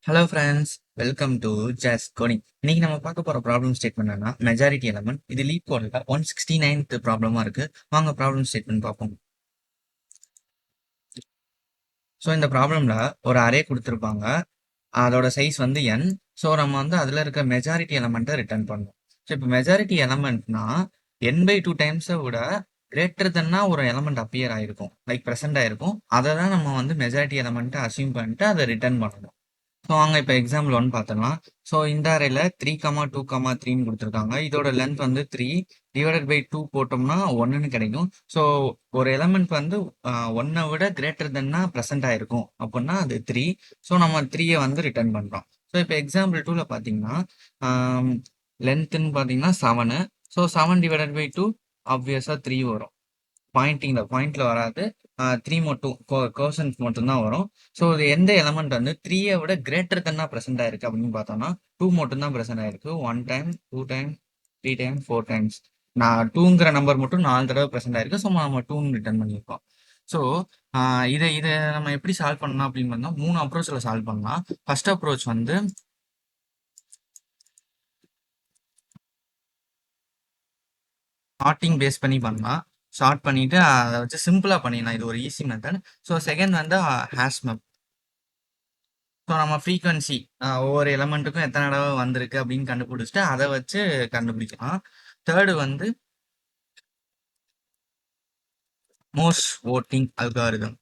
Hello friends, welcome to just coding. இன்னைக்கு நம்ம பார்க்க போற ப்ராப்ளம் ஸ்டேட்மெண்ட் என்னன்னா மெஜாரிட்டி எலமெண்ட். இது லீப் கோட்ல 169th ப்ராப்ளமா இருக்கு. வாங்க ப்ராப்ளம் ஸ்டேட்மெண்ட் பார்ப்போம். ஸோ இந்த ப்ராப்ளம்ல ஒரு அரே கொடுத்துருப்பாங்க. அதோட சைஸ் வந்து n. ஸோ நம்ம வந்து அதில் இருக்க மெஜாரிட்டி எலமெண்ட்டை ரிட்டர்ன் பண்ணணும். ஸோ இப்போ மெஜாரிட்டி எலமெண்ட்னா n/2 டைம்ஸை விட கிரேட்டர் தென்னா ஒரு எலமெண்ட் அப்பியர் ஆயிருக்கும், லைக் ப்ரெசென்ட் ஆயிருக்கும். அதை தான் நம்ம வந்து மெஜாரிட்டி எலமெண்ட்டை அசியூம் பண்ணிட்டு அதை ரிட்டர்ன் பண்ணணும். ஸோ வாங்க இப்போ எக்ஸாம்பிள் 1 பார்த்தோம்னா, ஸோ இந்த அரேல 3,2,3ன்னு கொடுத்துருக்காங்க. இதோட லென்த் வந்து 3 டிவைடட் பை 2 போட்டோம்னா 1ன்னு கிடைக்கும். ஸோ ஒரு எலமெண்ட் வந்து 1 விட கிரேட்டர் தென்னா ப்ரெசென்ட் ஆயிருக்கும் அப்படின்னா அது 3. ஸோ நம்ம 3யை வந்து ரிட்டர்ன் பண்ணுறோம். ஸோ இப்போ எக்ஸாம்பிள் 2ல பார்த்தீங்கன்னா லென்த்துன்னு பார்த்தீங்கன்னா 7. ஸோ 7 டிவைடட் பை 2 ஆப்வியஸாக 3 வரும். பாயிண்ட்ல வராது. 3 மட்டும் கோஷன்ஸ் மட்டும்தான் வரும். ஸோ இது எந்த எலமெண்ட் வந்து 3யை விட கிரேட்டர் தென்னா ப்ரெசென்ட் ஆயிருக்கு அப்படின்னு பார்த்தோம்னா 2 மட்டும் தான் ப்ரெசென்ட் ஆயிருக்கு. 1 டைம், 2 டைம், 3 டைம், 4 டைம்ஸ். நான் 2ங்கிற நம்பர் மட்டும் 4 தடவை ப்ரெசென்ட் ஆயிருக்கு. ஸோ நம்ம 2ன்னு ரிட்டர்ன் பண்ணியிருக்கோம். ஸோ இதை இதை நம்ம எப்படி சால்வ் பண்ணலாம் அப்படின்னு பார்த்தா 3 அப்ரோச்சில் சால்வ் பண்ணலாம். ஃபர்ஸ்ட் அப்ரோச் வந்து ஷார்ட்டிங் பேஸ் பண்ணி பண்ணலாம். ஷார்ட் பண்ணிட்டு அதை வச்சு சிம்பிளா பண்ணிடலாம். இது ஒரு ஈஸி மெத்தட். ஸோ செகண்ட் வந்து ஹேஷ் மேப். ஸோ நம்ம ஃப்ரீக்வன்சி ஒவ்வொரு எலமெண்ட்டுக்கும் எத்தனை தடவை வந்திருக்கு அப்படின்னு கண்டுபிடிச்சிட்டு அதை வச்சு கண்டுபிடிக்கலாம். தேர்டு வந்து மோஸ்ட் ஓட்டிங் அல்காரிதம்.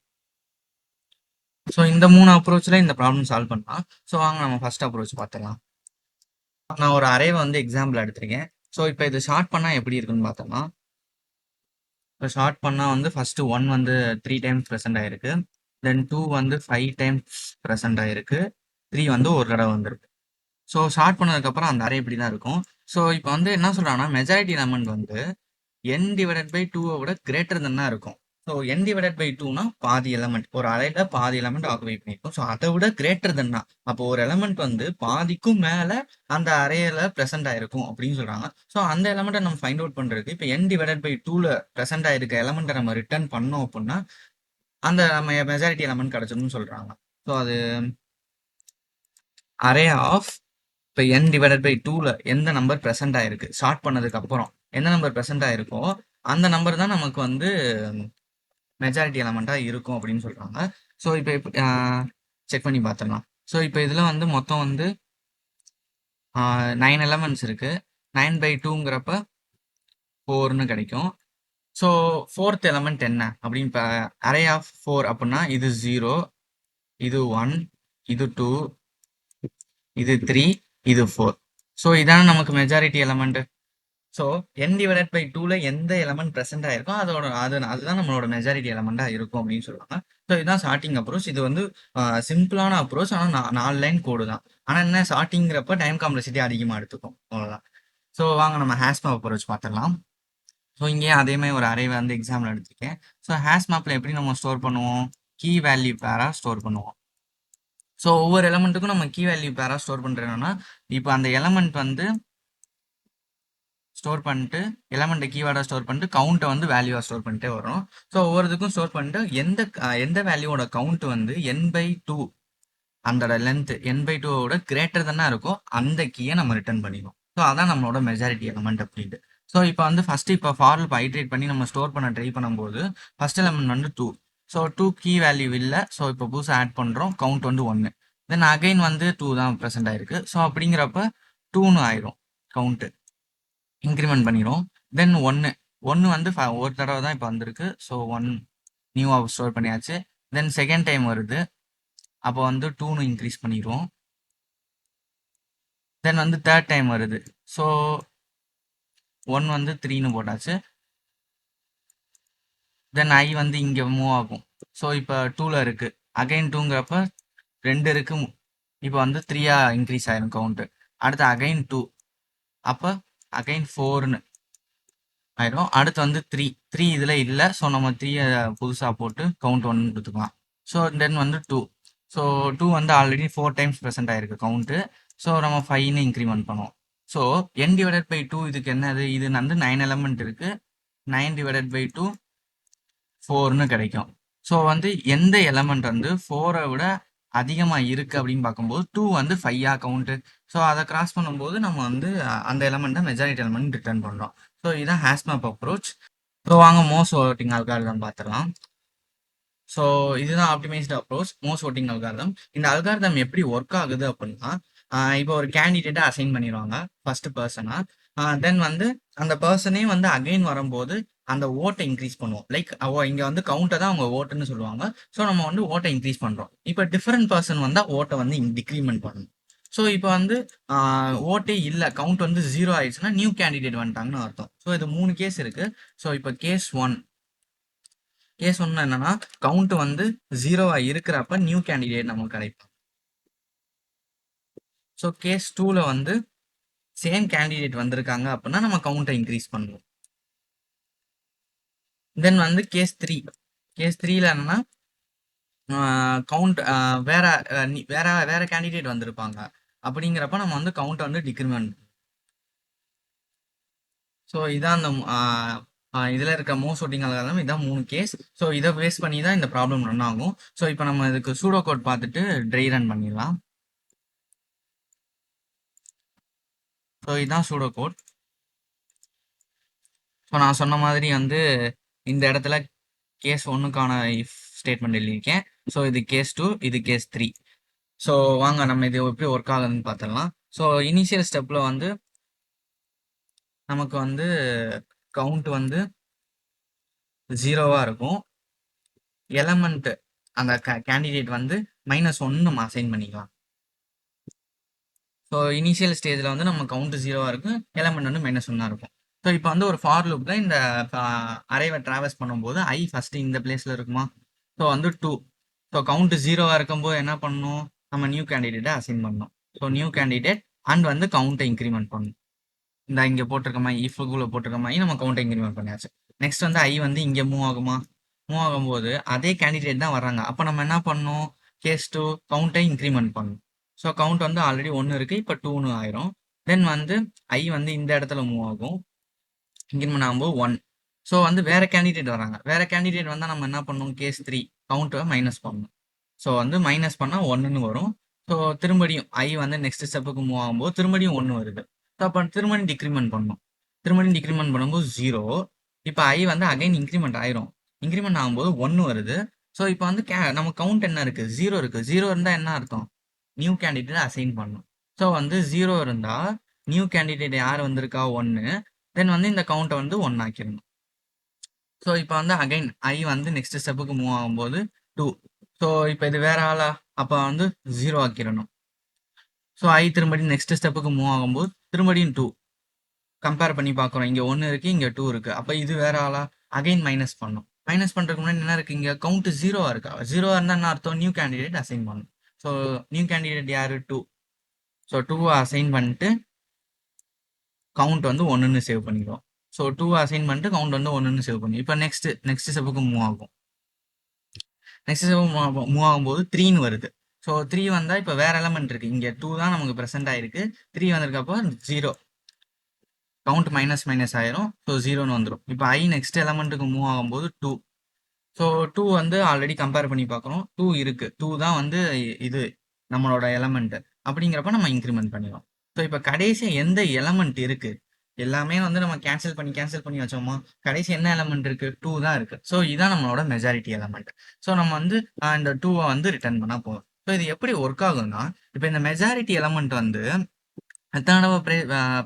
ஸோ இந்த 3 அப்ரோச்சில் இந்த ப்ராப்ளம் சால்வ் பண்ணலாம். ஸோ வாங்க நம்ம ஃபர்ஸ்ட் அப்ரோச் பார்த்துக்கலாம். நான் ஒரு அரேவை வந்து எக்ஸாம்பிள் எடுத்திருக்கேன். ஸோ இப்போ இது ஷார்ட் பண்ணால் எப்படி இருக்குன்னு பார்த்தோம்னா, இப்போ ஷார்ட் பண்ணால் வந்து ஃபர்ஸ்ட் 1 வந்து 3 டைம்ஸ் ப்ரெசென்ட் ஆயிருக்கு. தென் 2 வந்து 5 டைம்ஸ் ப்ரெசென்ட் ஆயிருக்கு. 3 வந்து ஒரு தடவை வந்திருக்கு. ஸோ ஷார்ட் பண்ணதுக்கப்புறம் அந்த அரே இப்படி தான் இருக்கும். ஸோ இப்போ வந்து என்ன சொல்கிறாங்கன்னா மெஜாரிட்டி எலமெண்ட் வந்து n/2 விட கிரேட்டர் தென் தான் இருக்கும். ஸோ n/2னா பாதி எலமெண்ட், ஒரு அரேல பாதி எலமெண்ட் ஆக்குபை பண்ணியிருக்கும். ஸோ அதை விட கிரேட்டர் தென் தான். அப்போ ஒரு எலமெண்ட் வந்து பாதிக்கும் மேலே அந்த அரேல ப்ரெசென்ட் ஆயிருக்கும் அப்படின்னு சொல்கிறாங்க. ஸோ அந்த எலமெண்ட்டை நம்ம ஃபைண்ட் அவுட் பண்ணுறதுக்கு இப்போ n/2ல ப்ரெசென்ட் ஆயிருக்க எலமெண்ட்டை நம்ம ரிட்டர்ன் பண்ணோம் அப்படின்னா அந்த நம்ம மெஜாரிட்டி எலமெண்ட் கிடைச்சிடும்னு சொல்கிறாங்க. ஸோ அது அரே ஆஃப் இப்போ n/2ல எந்த நம்பர் ப்ரெசென்ட் ஆயிருக்கு ஷார்ட் பண்ணதுக்கு அப்புறம் எந்த நம்பர் ப்ரெசென்ட் ஆயிருக்கோ அந்த நம்பர் தான் நமக்கு வந்து மெஜாரிட்டி எலமெண்ட்டாக இருக்கும் அப்படின்னு சொல்கிறாங்க. ஸோ இப்போ செக் பண்ணி பார்த்துடலாம். ஸோ இப்போ இதில் வந்து மொத்தம் வந்து 9 எலமெண்ட்ஸ் இருக்கு. 9/2ங்கிறப்ப 4ன்னு கிடைக்கும். ஸோ ஃபோர்த் எலமெண்ட் என்ன அப்படின்னு இப்போ அரே ஆஃப் 4 அப்படின்னா இது 0, இது 1, இது 2, இது 3, இது 4. ஸோ இதான நமக்கு மெஜாரிட்டி எலமெண்ட். ஸோ n/2ல எந்த எலமெண்ட் ப்ரெசென்ட் ஆயிருக்கோ அதுதான் நம்மளோட மெஜாரிட்டி எலமெண்ட்டாக இருக்கும் அப்படின்னு சொல்லுவாங்க. ஸோ இதுதான் ஷார்ட்டிங் அப்ரோச். இது வந்து சிம்பிளான அப்ரோச். ஆனால் 4 லைன் கோடு தான். ஆனால் என்ன ஷார்ட்டிங்கிறப்ப டைம் காம்ப்ளெக்சிட்டி அதிகமாக எடுத்துக்கும், அவ்வளோதான். ஸோ வாங்க நம்ம ஹேஷ் மேப் அப்ரோச் பார்த்துடலாம். ஸோ இங்கேயே அதே மாதிரி ஒரு அரே வந்து எக்ஸாம்பிள் எடுத்திருக்கேன். ஸோ ஹேஷ் மேப்பில் எப்படி நம்ம ஸ்டோர் பண்ணுவோம்? கீ வேல்யூ பேராக ஸ்டோர் பண்ணுவோம். ஸோ ஒவ்வொரு எலமெண்ட்டுக்கும் நம்ம கீ வேல்யூ பேராக ஸ்டோர் பண்ணுறோன்னா இப்போ அந்த எலமெண்ட் வந்து ஸ்டோர் பண்ணிட்டு எலமெண்ட்டை கீவேர்டாக ஸ்டோர் பண்ணிட்டு கவுண்ட்டை வந்து வேல்யூவாக ஸ்டோர் பண்ணிட்டே வரும். ஸோ ஒவ்வொருத்துக்கும் ஸ்டோர் பண்ணிட்டு எந்த வேல்யூவோட கவுண்ட் வந்து n/2 அந்த லென்த் n/2வோட கிரேட்டர் தானே இருக்கோ அந்த கீயை நம்ம ரிட்டர்ன் பண்ணிடுவோம். ஸோ அதான் நம்மளோட மெஜாரிட்டி எலமெண்ட் அப்படின்ட்டு. ஸோ இப்போ வந்து ஃபர்ஸ்ட் இப்போ ஃபாரில் இப்போ ஐட்ரேட் பண்ணி நம்ம ஸ்டோர் பண்ண ட்ரை பண்ணும்போது ஃபர்ஸ்ட் எலமெண்ட் வந்து 2. ஸோ 2 கீ வேல்யூ இல்லை. ஸோ இப்போ புதுசாக ஆட் பண்ணுறோம். கவுண்ட் வந்து 1. தென் அகைன் வந்து 2 தான் ப்ரெசென்ட் ஆயிருக்கு. ஸோ அப்படிங்கிறப்ப 2ன்னு ஆயிரும் கவுண்ட்டு. இன்க்ரிமெண்ட் பண்ணிடும். தென் 1 வந்து ஒரு தடவை தான் இப்போ வந்திருக்கு. ஸோ 1 நியூவாக ஸ்டோர் பண்ணியாச்சு. தென் செகண்ட் டைம் வருது. அப்போ வந்து 2ன்னு இன்க்ரீஸ் பண்ணிடுவோம். தென் வந்து தேர்ட் டைம் வருது. ஸோ 1 வந்து 3ன்னு போட்டாச்சு. தென் ஐ வந்து இங்கே மூவ் ஆகும். ஸோ இப்போ 2ல் இருக்குது. அகைன் 2ங்கிறப்ப 2 இருக்குது. இப்போ வந்து 3யாக இன்க்ரீஸ் ஆயிரும் கவுண்ட்டு. அடுத்து அகைன் 2. அப்போ அகைன் 4ன்னு ஆயிரும். அடுத்து வந்து 3 இதில் இல்லை. ஸோ நம்ம 3யை புதுசாக போட்டு கவுண்ட் 1 கொடுத்துக்கலாம். ஸோ தென் வந்து 2. ஸோ 2 வந்து ஆல்ரெடி 4 டைம்ஸ் ப்ரெசென்ட் ஆயிருக்கு கவுண்ட்டு. ஸோ நம்ம 5ன்னு இன்க்ரிமெண்ட் பண்ணுவோம். ஸோ n/2 இதுக்கு என்னது? இது வந்து 9 எலமெண்ட் இருக்குது. 9/2 4ன்னு கிடைக்கும். ஸோ வந்து எந்த எலமெண்ட் வந்து 4ஐ விட அதிகமாக இருக்குது அப்படின்னு பார்க்கும்போது 2 வந்து 5 கவுண்ட்டு. ஸோ அதை கிராஸ் பண்ணும்போது நம்ம வந்து அந்த எலமெண்ட்டை மெஜாரிட்டி எலமெண்ட் ரிட்டர்ன் பண்ணுறோம். ஸோ இதுதான் ஹேஷ்மேப் அப்ரோச். ஸோ வாங்க மோஸ்ட் ஓட்டிங் அல்காரிதம் பார்த்துடலாம். ஸோ இதுதான் optimised approach, most voting algorithm. இந்த அல்காரிதம் எப்படி ஒர்க் ஆகுது அப்படின்னா, இப்போ ஒரு கேண்டிடேட்டை அசைன் பண்ணிடுவாங்க ஃபர்ஸ்ட் பர்சனா. தென் வந்து அந்த பர்சனே வந்து அகைன் வரும்போது அந்த ஓட்டை இன்க்ரீஸ் பண்ணுவோம். லைக் இங்க வந்து கவுண்டை தான் அவங்க ஓட்டுன்னு சொல்லுவாங்க. ஸோ நம்ம வந்து ஓட்டை இன்க்ரீஸ் பண்றோம். இப்போ டிஃபரெண்ட் பர்சன் வந்தா ஓட்டை வந்து டிக்ரிமெண்ட் பண்ணணும். ஸோ இப்போ வந்து ஓட்டே இல்லை, கவுண்ட் வந்து 0 ஆயிடுச்சுன்னா நியூ கேண்டிடேட் வந்துட்டாங்கன்னு அர்த்தம். ஸோ இது 3 கேஸ் இருக்கு. ஸோ இப்போ கேஸ் ஒன்று என்னன்னா, கவுண்ட் வந்து 0 இருக்கிறப்ப நியூ கேண்டிடேட் நமக்கு கிடைக்கும். ஸோ கேஸ் 2ல வந்து சேம் கேண்டிடேட் வந்திருக்காங்க அப்படின்னா நம்ம கவுண்டை இன்க்ரீஸ் பண்ணுவோம். தென் வந்து கேஸ் த்ரீல என்னன்னா, கவுண்ட் வேற வேற வேற கேண்டிடேட் வந்திருப்பாங்க. அப்படிங்கிறப்ப நம்ம வந்து கவுண்டை வந்து டிக்ரிமெண்ட். ஸோ இதான் அந்த இதில் இருக்க மோஸ்ட் ஓட்டிங் அல்காரிதம். இதான் 3 கேஸ். ஸோ இதை பேஸ் பண்ணி தான் இந்த ப்ராப்ளம் ரன் ஆகும். ஸோ இப்போ நம்ம இதுக்கு சூடோ கோட் பார்த்துட்டு ட்ரை ரன் பண்ணிடலாம். ஸோ இதுதான் சூடோ கோட். ஸோ நான் சொன்ன மாதிரி வந்து இந்த இடத்துல கேஸ் 1க்கான இஃப் ஸ்டேட்மெண்ட் எழுதியிருக்கேன். ஸோ இது கேஸ் 2, இது கேஸ் 3. ஸோ வாங்க நம்ம இது எப்படி ஒர்க் ஆகுதுன்னு பார்த்துடலாம். ஸோ இனிஷியல் ஸ்டெப்பில் வந்து நமக்கு வந்து கவுண்ட் வந்து 0வா இருக்கும். எலமெண்ட் அந்த கேண்டிடேட் வந்து -1 நம்ம அசைன் பண்ணிக்கலாம். ஸோ இனிஷியல் ஸ்டேஜில் வந்து நம்ம கவுண்ட் 0வா இருக்கும், எலமெண்ட் வந்து -1 இருக்கும். ஸோ இப்போ வந்து ஒரு ஃபார் லூப்ல இந்த அரேவை டிராவல்ஸ் பண்ணும்போது ஐ ஃபர்ஸ்ட் இந்த பிளேஸ்ல இருக்குமா? ஸோ வந்து 2. ஸோ கவுண்ட் 0வா இருக்கும்போது என்ன பண்ணணும்? நம்ம நியூ கேண்டிடேட்டை அசைன் பண்ணணும். ஸோ நியூ கேண்டிடேட் அண்ட் வந்து கவுண்டை இன்க்ரிமெண்ட் பண்ணணும். இந்த இங்கே போட்டிருக்க மாதிரி இஃப்குள்ளே போட்டிருக்க மாதிரி நம்ம கவுண்டை இன்க்ரிமெண்ட் பண்ணியாச்சு. நெக்ஸ்ட் வந்து ஐ வந்து இங்கே மூவ் ஆகுமா? மூவ் ஆகும்போது அதே கேண்டிடேட் தான் வர்றாங்க. அப்போ நம்ம என்ன பண்ணணும்? கேஸ் 2 கவுண்டை இன்க்ரிமெண்ட் பண்ணணும். ஸோ கவுண்ட் வந்து ஆல்ரெடி 1 இருக்குது, இப்போ 2ன்னு ஆயிரும். தென் வந்து ஐ வந்து இந்த இடத்துல மூவ் ஆகும், இன்க்ரிமெண்ட் ஆகும்போது 1. ஸோ வந்து வேற கேண்டிடேட் வராங்க. வேற கேண்டிடேட் வந்தால் நம்ம என்ன பண்ணணும்? கேஸ் 3 கவுண்ட்டை மைனஸ் பண்ணணும். ஸோ வந்து மைனஸ் பண்ணால் 1ன்னு வரும். ஸோ திரும்படியும் ஐ வந்து நெக்ஸ்ட் ஸ்டெப்புக்கு மூவ் ஆகும்போது திரும்படியும் 1 வருது. ஸோ அப்போ திரும்படியும் டிக்ரிமெண்ட் பண்ணணும். திரும்படியும் டிக்ரிமெண்ட் பண்ணும்போது 0. இப்போ ஐ வந்து அகைன் இன்க்ரிமெண்ட் ஆயிரும். இன்க்ரிமெண்ட் ஆகும்போது 1 வருது. ஸோ இப்போ வந்து நம்ம கவுண்ட் என்ன இருக்குது? 0 இருக்குது. 0 இருந்தால் என்ன அர்த்தம்? நியூ கேண்டிடேட் அசைன் பண்ணணும். ஸோ வந்து 0 இருந்தால் நியூ கேண்டிடேட் யார் வந்திருக்கா? 1. தென் வந்து இந்த கவுண்டை வந்து 1 ஆக்கிடணும். ஸோ இப்போ வந்து அகைன் ஐ வந்து நெக்ஸ்ட் ஸ்டெப்புக்கு மூவ் ஆகும்போது 2. ஸோ இப்போ இது வேற ஆளா? அப்போ வந்து 0 ஆக்கிடணும். ஸோ ஐ திரும்படியும் நெக்ஸ்ட் ஸ்டெப்புக்கு மூவ் ஆகும்போது திரும்படியும் 2. கம்பேர் பண்ணி பார்க்குறோம். இங்கே 1 இருக்குது, இங்கே 2 இருக்குது. அப்போ இது வேற ஆளா? அகைன் மைனஸ் பண்ணும். மைனஸ் பண்ணுறதுக்கு முன்னாடி என்ன இருக்குது? இங்கே கவுண்ட் 0வா இருக்கா? 0வா இருந்தால் என்ன அர்த்தம்? நியூ கேண்டிடேட் அசைன் பண்ணணும். ஸோ நியூ கேண்டிடேட் யார்? 2. ஸோ 2 அசைன் பண்ணிட்டு கவுண்ட் வந்து 1ன்னு சேவ் பண்ணிடுவோம். ஸோ 2 அசைன் பண்ணிட்டு கவுண்ட் வந்து 1ன்னு சேவ் பண்ணி இப்போ நெக்ஸ்ட் ஸ்டெப்புக்கு மூவ் ஆகும். நெக்ஸ்ட் ஸ்டெப் மூவ் ஆகும்போது 3ன்னு வருது. ஸோ 3 வந்தால் இப்போ வேற எலமெண்ட் இருக்குது. இங்கே 2 தான் நமக்கு ப்ரெசென்ட் ஆயிருக்கு. 3 வந்திருக்கப்போ 0 கவுண்ட் மைனஸ் ஆயிரும். ஸோ 0ன்னு வந்துடும். இப்போ ஐ நெக்ஸ்ட் எலமெண்ட்டுக்கு மூவ் ஆகும்போது 2. ஸோ 2 வந்து ஆல்ரெடி கம்பேர் பண்ணி பார்க்குறோம். 2 இருக்குது. 2 தான் வந்து இது நம்மளோட எலமெண்ட். அப்படிங்கிறப்ப நம்ம இன்க்ரிமெண்ட் பண்ணிடுவோம். ஸோ இப்போ கடைசி எந்த எலமெண்ட் இருக்குது? எல்லாமே வந்து நம்ம கேன்சல் பண்ணி வச்சோமா? கடைசி என்ன எலமெண்ட் இருக்குது? 2 தான் இருக்குது. ஸோ இதான் நம்மளோட மெஜாரிட்டி எலமெண்ட். ஸோ நம்ம வந்து இந்த 2வை வந்து ரிட்டர்ன் பண்ணால் போதும். ஸோ இது எப்படி ஒர்க் ஆகும்னா, இப்போ இந்த மெஜாரிட்டி எலமெண்ட் வந்து எத்தனை தடவை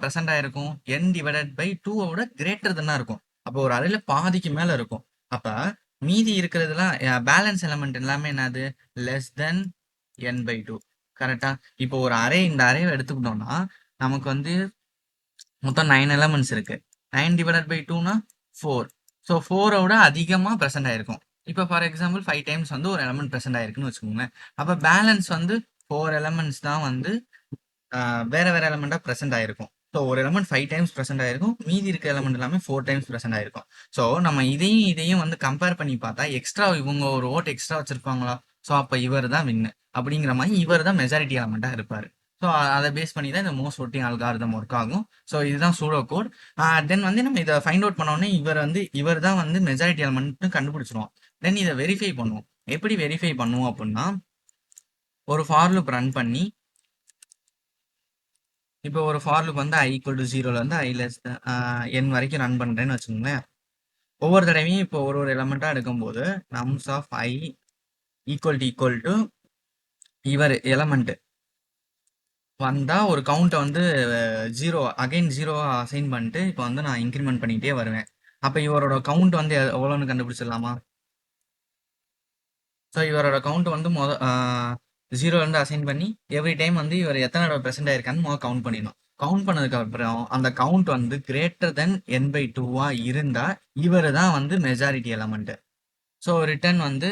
ப்ரெசென்ட் ஆயிருக்கும்? n டிவைடட் பை 2வோட கிரேட்டர் தானே இருக்கும். அப்போ ஒரு அறையில பாதிக்கு மேலே இருக்கும். அப்போ மீதி இருக்கிறதுலாம் பேலன்ஸ் எலமெண்ட் எல்லாமே என்னது? Less than n/2. கரெக்டா? இப்போ ஒரு இந்த அரேவை எடுத்துக்கிட்டோம்னா நமக்கு வந்து மொத்தம் 9 எலமெண்ட்ஸ் இருக்கு. 9 டிவைடட் பை 2னா 4. ஸோ 4 விட அதிகமாக ப்ரெசென்ட் ஆயிருக்கும். இப்போ ஃபார் எக்ஸாம்பிள் 5 டைம்ஸ் வந்து ஒரு எலமெண்ட் ப்ரெசென்ட் ஆயிருக்குன்னு வச்சுக்கோங்களேன். அப்போ பேலன்ஸ் வந்து 4 எலமெண்ட்ஸ் தான் வந்து வேற எலமெண்டா ப்ரெசென்ட் ஆயிருக்கும். ஸோ ஒரு எலமெண்ட் 5 டைம்ஸ் ப்ரெசென்ட் ஆயிருக்கும், மீதி இருக்க எலமெண்ட் எல்லாமே 4 டைம்ஸ் ப்ரெசென்ட் ஆயிருக்கும். ஸோ நம்ம இதையும் வந்து கம்பேர் பண்ணி பார்த்தா எக்ஸ்ட்ரா இவங்க ஒரு ஓட் எக்ஸ்ட்ரா வச்சிருப்பாங்களா? ஸோ அப்போ இவர் தான் வின்னு. அப்படிங்கிற மாதிரி இவர் தான் மெஜாரிட்டி எலமெண்டா இருப்பாரு. ஸோ அதை பேஸ் பண்ணி தான் இந்த மோஸ்ட் ஓட்டிங் அல்காரிதம் ஒர்க் ஆகும். ஸோ இதுதான் சூடோ கோட். தென் வந்து நம்ம இதை ஃபைண்ட் அவுட் பண்ணோடனே இவர் தான் வந்து மெஜாரிட்டி எலமெண்ட்னு கண்டுபிடிச்சிருவோம். தென் இதை வெரிஃபை பண்ணுவோம். எப்படி வெரிஃபை பண்ணுவோம் அப்படின்னா, ஒரு ஃபார் லூப் ரன் பண்ணி இப்போ ஒரு ஃபார் லூப் வந்து i = 0லேருந்து i less n வரைக்கும் ரன் பண்ணுறேன்னு வச்சுக்கோங்களேன். ஒவ்வொரு தடவையும் இப்போ ஒரு எலமெண்ட்டாக எடுக்கும்போது nums of i equal to இவர் எலமெண்ட் வந்தால் ஒரு கவுண்ட்டை வந்து 0 அகைன் 0 அசைன் பண்ணிட்டு இப்போ வந்து நான் இன்க்ரிமெண்ட் பண்ணிகிட்டே வருவேன். அப்போ இவரோட கவுண்ட் வந்து எவ்வளோன்னு கண்டுபிடிச்சிடலாமா? ஸோ இவரோட கவுண்ட் வந்து 0லேருந்து அசைன் பண்ணி எவ்ரி டைம் வந்து இவர் எத்தனை தடவை ப்ரெசென்ட் ஆயிருக்கான்னு கவுண்ட் பண்ணிடணும். கவுண்ட் பண்ணதுக்கு அப்புறம் அந்த கவுண்ட் வந்து கிரேட்டர் தென் n/2 இருந்தால் இவர் தான் வந்து மெஜாரிட்டி எலமெண்ட்டு. ஸோ ரிட்டர்ன் வந்து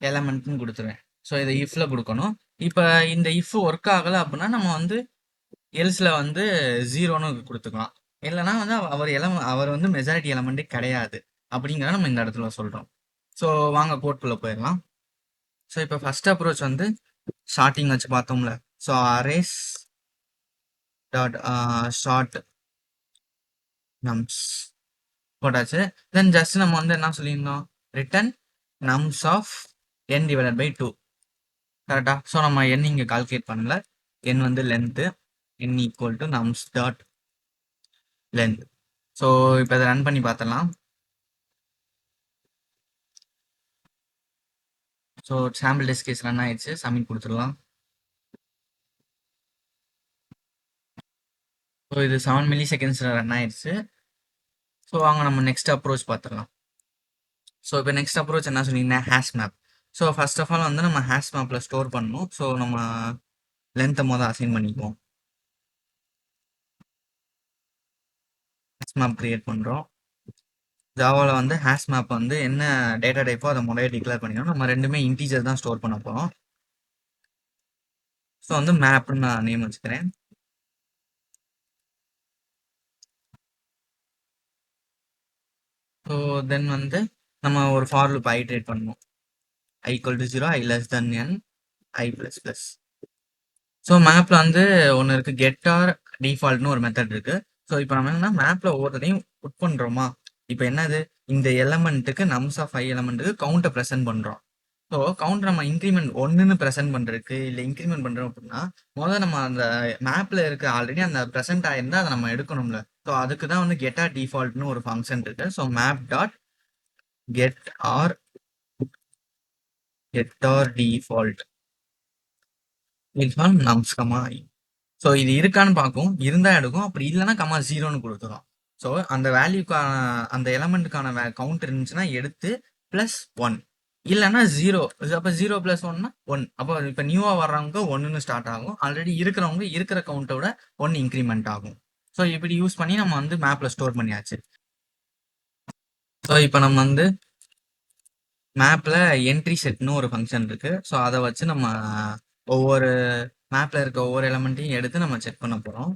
எலமெண்ட்னு கொடுத்துருவேன். ஸோ இதை இஃப்ல கொடுக்கணும். இப்போ இந்த இஃப் ஒர்க் ஆகலை அப்படின்னா நம்ம வந்து எல்ஸில் வந்து 0ன்னு கொடுத்துக்கலாம். இல்லைனா வந்து அவர் வந்து மெஜாரிட்டி எலமெண்ட்டே கிடையாது அப்படிங்கிறத நம்ம இந்த இடத்துல சொல்கிறோம். ஸோ வாங்க கோட்குள்ளே போயிடலாம். ஸோ இப்போ ஃபர்ஸ்ட் அப்ரோச் வந்து ஸ்டார்டிங் வச்சு பார்த்தோம்ல. So arrays dot short nums போட்டாச்சு. தென் ஜஸ்ட் நம்ம வந்து என்ன சொல்லியிருந்தோம், ரிட்டன் நம்ஸ் ஆஃப் n/2 கரெக்டா. ஸோ நம்ம n இங்கே கால்குலேட் பண்ணல. n வந்து length, n equal to nums dot length. So இப்போ இதை ரன் பண்ணி பார்த்தலாம். So sample test case run ஆயிடுச்சு. சப்மிட் கொடுத்துடலாம். ஸோ இது 7 milliseconds ரன் ஆயிடுச்சு. ஸோ வாங்க நம்ம நெக்ஸ்ட் அப்ரோச் பார்த்துடலாம். ஸோ இப்போ நெக்ஸ்ட் அப்ரோச் என்ன சொன்னீங்கன்னா hash map. So first of all வந்து நம்ம ஹேஷ் மேப்பில் ஸ்டோர் பண்ணணும். ஸோ நம்ம லென்த்தை மொதல் அசைன் பண்ணிக்குவோம். ஹேஷ் மேப் கிரியேட் பண்ணுறோம். ஜாவாவில் வந்து ஹேஷ் மேப் வந்து என்ன டேட்டா டைப்போ அதை முதல்ல டிக்ளேர் பண்ணிக்கணும். நம்ம ரெண்டுமே இன்டீஜர் தான் ஸ்டோர் பண்ண போகிறோம். ஸோ வந்து மேப்னு நான் நேம் வச்சுக்கிறேன். ஸோ தென் வந்து நம்ம ஒரு ஃபார் லூப் ஐட்ரேட் பண்ணணும். i = 0, i less than n, i ++. So மேப்பில் வந்து ஒன்று இருக்குது, கெட் ஆர் டிஃபால்ட்னு ஒரு மெத்தட் இருக்குது. ஸோ இப்போ நம்ம என்னன்னா மேப்பில் ஒவ்வொருத்தையும் புட் பண்ணுறோமா. இப்போ என்னது, இந்த எலமெண்ட்டுக்கு நம்ஸ் ஆஃப் i எலமெண்ட்டுக்கு கவுண்ட்டை ப்ரெசென்ட் பண்ணுறோம். ஸோ கவுண்ட் நம்ம இன்க்ரிமெண்ட் 1ன்னு ப்ரெசென்ட் பண்ணுறதுக்கு இல்லை இன்க்ரிமெண்ட் பண்ணுறோம் அப்படின்னா முதல்ல நம்ம அந்த மேப்பில் இருக்க ஆல்ரெடி அந்த ப்ரெசென்ட் ஆயிருந்தால் அதை நம்ம எடுக்கணும்ல. ஸோ அதுக்கு தான் வந்து கெட் ஆர் டிஃபால்ட்னு ஒரு ஃபங்க்ஷன் இருக்குது. So map dot get R default nums i. So இது இருக்கான்னு பார்க்கும், இருந்தால் எடுக்கும், அப்படி இல்லைன்னா (0ன்னு கொடுத்துரும். ஸோ அந்த வேல்யூக்கான அந்த எலமெண்ட்டுக்கான கவுண்ட் இருந்துச்சுன்னா எடுத்து +1, இல்லைன்னா 0. அப்போ 0 + 1னா 1. அப்போ இப்போ நியூவாக வர்றவங்க 1ன்னு ஸ்டார்ட் ஆகும். ஆல்ரெடி இருக்கிறவங்க இருக்கிற கவுண்ட்டோட 1 இன்க்ரிமெண்ட் ஆகும். ஸோ இப்படி யூஸ் பண்ணி நம்ம வந்து மேப்பில் ஸ்டோர் பண்ணியாச்சு. ஸோ இப்போ நம்ம வந்து மேப்பில் என்ட்ரி செட்னு ஒரு ஃபங்க்ஷன் இருக்குது. ஸோ அதை வச்சு நம்ம ஒவ்வொரு மேப்பில் இருக்க ஒவ்வொரு எலமெண்ட்டையும் எடுத்து நம்ம செக் பண்ண போகிறோம்.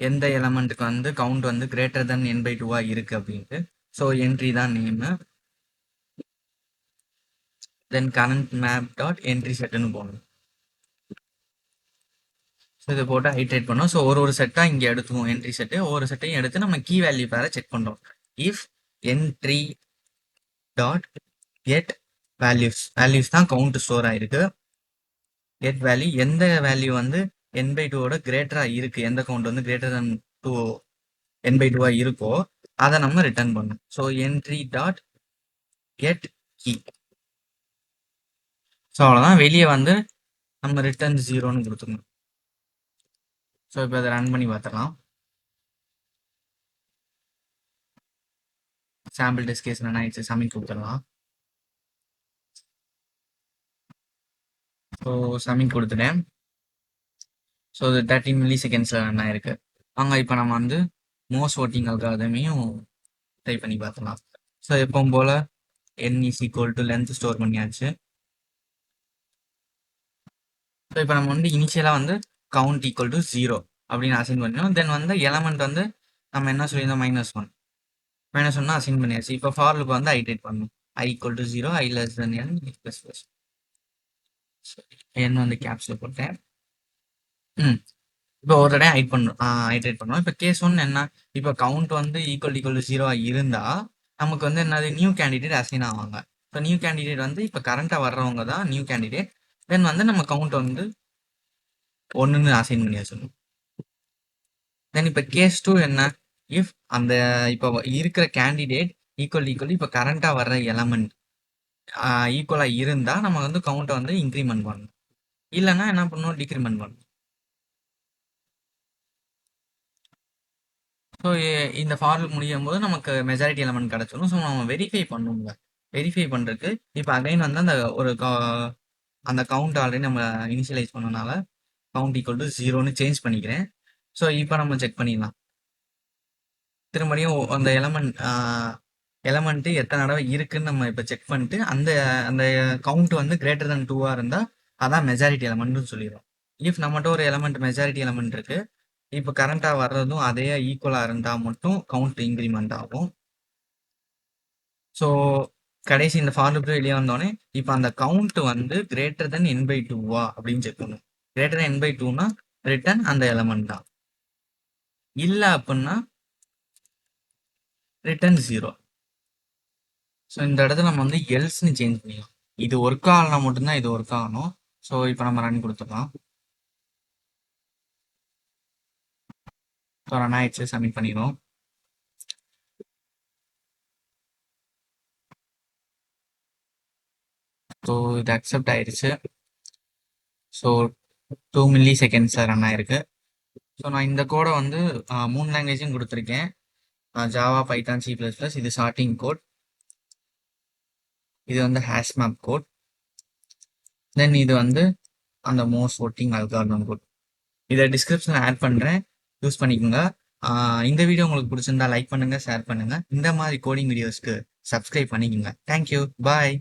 எந்த எலமெண்ட்டுக்கு வந்து கவுண்ட் வந்து கிரேட்டர் தென் n/2 இருக்குது அப்படின்ட்டு. ஸோ என்ட்ரி தான் நேமு. தென் கரண்ட் மேப் டாட் என்ட்ரி செட்டுன்னு போகணும். ஸோ இதை போட்டு ஹைட்ரேட் பண்ணோம். ஸோ ஒரு செட்டாக இங்கே எடுத்துக்குவோம் என்ட்ரி செட்டு. ஒவ்வொரு செட்டையும் எடுத்து நம்ம கீ வேல்யூ பேரை செக் பண்ணுறோம். If entry dot get values தான் கவுண்ட் ஸ்டோர் ஆயிருக்கு. கெட் வேல்யூ எந்த வேல்யூ வந்து n/2 கிரேட்டராக இருக்குது, எந்த கவுண்ட் வந்து கிரேட்டர் தென் n/2 இருக்கோ அதை நம்ம ரிட்டர்ன் பண்ணணும். So entry dot get key. So அவ்வளோதான். வெளியே வந்து நம்ம ரிட்டர்ன் 0ன்னு கொடுத்துக்கணும். ஸோ இப்போ அதை ரன் பண்ணி பார்த்துக்கலாம். சாம்பிள் டெஸ்ட் கேஸ் ரன் ஆயிடுச்சு. சப்மிட் கொடுத்துடலாம். ஸோ சப்மிட் கொடுத்துட்டேன். ஸோ இது 30 milliseconds ரன் ஆயிருக்கு. வாங்க இப்போ நம்ம வந்து மோஸ்ட் ஓட்டிங் அல்காரிதமையும் ட்ரை பண்ணி பார்த்துலாம். ஸோ எப்பவும் போல் n = லென்த் ஸ்டோர் பண்ணியாச்சு. ஸோ இப்போ நம்ம வந்து இனிஷியலாக வந்து கவுண்ட் = 0 அப்படின்னு அசைன் பண்ணிடணும். தென் வந்து எலமெண்ட் வந்து நம்ம என்ன சொல்லியிருந்தோம், -1 அசைன் பண்ணியாச்சு. இப்போ ஃபார் லூப் வந்து ஐட்ரேட் பண்ணணும். i = 0, i less than n, i ++. n வந்து கேப்ஸில் போட்டேன். இப்போ ஒரு தடவை ஐட்ரேட் பண்ணோம். இப்போ கேஸ் 1 என்ன, இப்போ கவுண்ட் வந்து = 0 இருந்தால் நமக்கு வந்து என்னது நியூ கேண்டிடேட் அசைன் ஆவாங்க. ஸோ நியூ கேண்டிடேட் வந்து இப்போ கரண்ட்டாக வர்றவங்க தான் நியூ கேண்டிடேட். தென் வந்து நம்ம கவுண்ட் வந்து 1ன்னு அசைன் பண்ணி வச்சிடணும். தென் இப்போ கேஸ் 2 என்ன? இஃப் அந்த இப்போ இருக்கிற கேண்டிடேட் ஈக்குவல் இப்போ கரண்ட்டாக வர்ற எலமெண்ட் ஈக்குவலாக இருந்தால் நம்ம வந்து கவுண்ட்டை வந்து இன்க்ரிமெண்ட் பண்ணணும். இல்லைன்னா என்ன பண்ணணும்? டிக்ரிமெண்ட் பண்ணணும். ஸோ இந்த ஃபார் லூப் முடியும் போது நமக்கு மெஜாரிட்டி எலமெண்ட் கிடச்சிடும். ஸோ நம்ம வெரிஃபை பண்ணுங்க. வெரிஃபை பண்ணுறதுக்கு இப்போ அகைன் வந்து அந்த கவுண்ட் ஆல்ரெடி நம்ம இனிஷியலைஸ் பண்ணனால கவுண்ட் ஈக்குவல் டு 0ன்னு சேஞ்ச் பண்ணிக்கிறேன். ஸோ இப்போ நம்ம செக் பண்ணிடலாம். திரும்படியும் அந்த எலமெண்ட்டு எத்தனை தடவை இருக்குன்னு நம்ம இப்போ செக் பண்ணிட்டு அந்த அந்த கவுண்ட் வந்து கிரேட்டர் than 2 இருந்தால் அதான் மெஜாரிட்டி எலமெண்ட்னு சொல்லிடுறோம். இஃப் நம்மகிட்ட ஒரு எலமெண்ட் மெஜாரிட்டி எலமெண்ட் இருக்கு, இப்போ கரண்ட்டாக வர்றதும் அதே ஈக்குவலாக இருந்தால் மட்டும் கவுண்ட் இன்க்ரிமெண்ட் ஆகும். ஸோ கடைசி இந்த ஃபார் லூப் வெளியே வந்தோடனே இப்போ அந்த கவுண்ட் வந்து கிரேட்டர் than n/2 அப்படின்னு செக் பண்ணும். கிரேட்டர் than n/2னா ரிட்டர்ன் அந்த எலமெண்ட் தான். இல்லை அப்படின்னா ரிட்டர்ன் 0. ஸோ இந்த இடத்துல நம்ம வந்து எல்ஸ்ன்னு சேஞ்ச் பண்ணிக்கலாம். இது ஒர்க் ஆகலாம் மட்டும்தான் இது ஒர்க் ஆகணும். ஸோ இப்போ நம்ம ரன் கொடுத்துடலாம். ஸோ ரன் ஆயிடுச்சு, சப்மிட் பண்ணிடுவோம். ஸோ இது அக்செப்ட் ஆயிடுச்சு. ஸோ 2 மில்லி செகண்ட்ஸில் ரன் ஆயிருக்கு. ஸோ நான் இந்த கோடை வந்து 3 லாங்குவேஜும் கொடுத்துருக்கேன். Java, Python, C++. இது சார்ட்டிங் கோட், இது வந்து ஹேஷ் மேப் கோட், தென் இது வந்து அந்த மோஸ்ட் ஒர்க்கிங் அல்காரிதம் கோட். இதை டிஸ்கிரிப்ஷனில் ஆட் பண்ணுறேன், யூஸ் பண்ணிக்கோங்க. இந்த வீடியோ உங்களுக்கு பிடிச்சிருந்தா லைக் பண்ணுங்கள், ஷேர் பண்ணுங்கள். இந்த மாதிரி கோடிங் வீடியோஸ்க்கு சப்ஸ்கிரைப் பண்ணிக்கோங்க. தேங்க்யூ, பாய்.